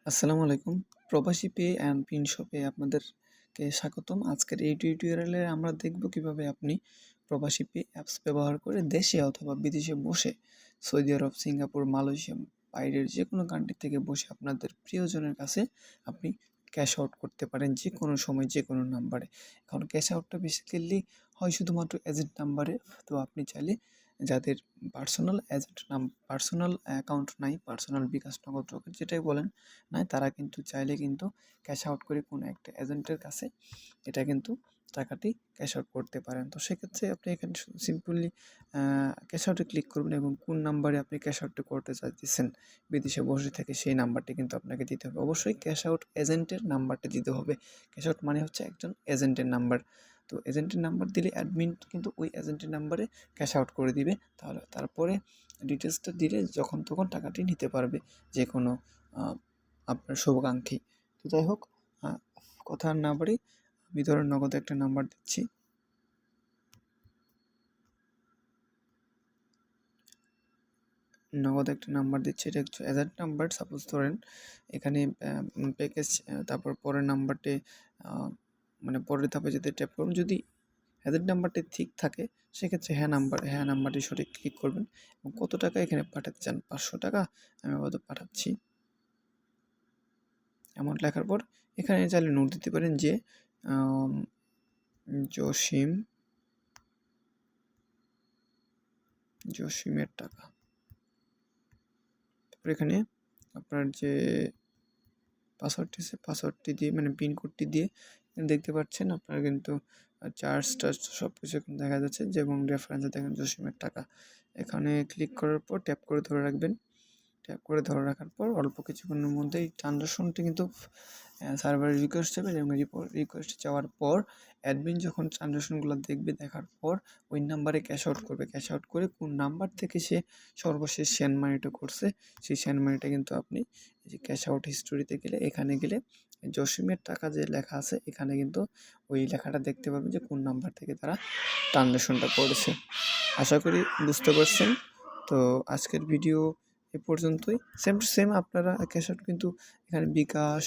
আসসালামু আলাইকুম। প্রবাসী পে অ্যান্ড পিন শপে আপনাদেরকে স্বাগতম। আজকের এই টিউটোরিয়ালে আমরা দেখব কিভাবে আপনি প্রবাসী পে অ্যাপস ব্যবহার করে দেশে অথবা বিদেশে বসে সৌদি আরব, সিঙ্গাপুর, মালয়েশিয়া বাইরের যেকোনো কান্ট্রি থেকে বসে আপনাদের প্রিয়জনের কাছে আপনি ক্যাশ আউট করতে পারেন যেকোনো সময় যেকোনো নাম্বারে। এখন ক্যাশ আউটটা বেসিক্যালি হয় শুধুমাত্র এজেন্ট নাম্বারে। তো আপনি চাইলে যাদের পার্সোনাল অ্যাকাউন্ট নাই, পার্সোনাল বিকাশ, নগদ, রকেট যেটাই বলেন নাই, তারা কিন্তু চাইলে কিন্তু ক্যাশ আউট করে কোনো একটা এজেন্টের কাছে এটা কিন্তু টাকাটি ক্যাশ আউট করতে পারেন। তো সেক্ষেত্রে আপনি এখানে সিম্পলি ক্যাশ আউটে ক্লিক করবেন এবং কোন নাম্বারে আপনি ক্যাশ আউটটা করতে চাইতেছেন বিদেশে বসে থেকে সেই নাম্বারটি কিন্তু আপনাকে দিতে হবে। অবশ্যই ক্যাশ আউট এজেন্টের নাম্বারটা দিতে হবে। ক্যাশ আউট মানে হচ্ছে একজন এজেন্টের নাম্বার। তো এজেন্টের নাম্বার দিলে অ্যাডমিন কিন্তু ওই এজেন্টের নাম্বারে ক্যাশ আউট করে দিবে। তারপরে ডিটেলসটা দিলে যখন তখন টাকাটি নিতে পারবে যে কোনো আপনার শুভাকাঙ্ক্ষী। তো যাই হোক, কথা আর না বাড়ি, আমি ধরুন নগদ একটা নাম্বার দিচ্ছি। এটা হচ্ছে এজেন্ট নাম্বার। সাপোজ ধরেন এখানে প্যাকেজ, তারপর পরের নাম্বারটি মানে পরের ধাপে যদি ট্যাপ করুন, যদি এজেন্ট নাম্বারটি ঠিক থাকে সেক্ষেত্রে হ্যাঁ নাম্বারটি সঠিক ক্লিক করবেন এবং কত টাকা এখানে পাঠাতে চান, 500 টাকা আমি আপাতত পাঠাচ্ছি। অ্যামাউন্ট লেখার পর এখানে চাইলে নোট দিতে পারেন যে জসিমের টাকা। তারপর এখানে আপনার যে পাসওয়ার্ডটি দিয়ে মানে পিন কোডটি দিয়ে দেখতে পাচ্ছেন আপনারা কিন্তু চার্জ সব কিছু দেখা যাচ্ছে যে, এবং রেফারেন্সে দেখেন জসিমের টাকা। এখানে ক্লিক করার পর ট্যাপ করে ধরে রাখবেন। ট্যাপ করে ধরে রাখার পর অল্প কিছুক্ষণের মধ্যেই ট্রানজাকশনটি কিন্তু সার্ভারে রিকোয়েস্ট যাবে এবং রিকোয়েস্ট যাওয়ার পর অ্যাডমিন যখন ট্রানজাকশনগুলো দেখবে, দেখার পর ওই নাম্বারে ক্যাশ আউট করবে। ক্যাশ আউট করে কোন নাম্বার থেকে সে সর্বশেষ সেন্ড মানিটা করছে সেই সেন্ড মানিটা কিন্তু আপনি এই যে ক্যাশ আউট হিস্টোরিতে গেলে, এখানে গেলে জসিমের টাকা যে লেখা আছে এখানে কিন্তু ওই লেখাটা দেখতে পাবেন যে কোন নাম্বার থেকে তারা ট্রানজাকশনটা করেছে। আশা করি বুঝতে পারছেন। তো আজকের ভিডিও এ পর্যন্তই। সেম টু সেম আপনারা ক্যাশ আউট কিন্তু এখানে বিকাশ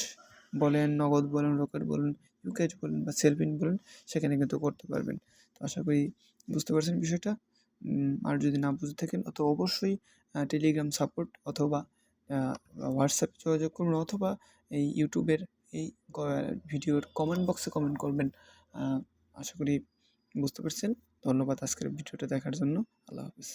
বলেন, নগদ বলেন, রকেট বলেন, ইউক্যাশ বলেন বা সেলফিন বলেন, সেখানে কিন্তু করতে পারবেন। তো আশা করি বুঝতে পারছেন বিষয়টা। আর যদি না বুঝে থাকেন তো অবশ্যই টেলিগ্রাম সাপোর্ট অথবা হোয়াটসঅ্যাপে যোগাযোগ করুন, অথবা এই ইউটিউবের এই ভিডিওর কমেন্ট বক্সে কমেন্ট করবেন। আশা করি বুঝতে পারছেন। ধন্যবাদ আজকের ভিডিওটা দেখার জন্য। আল্লাহ হাফিজ।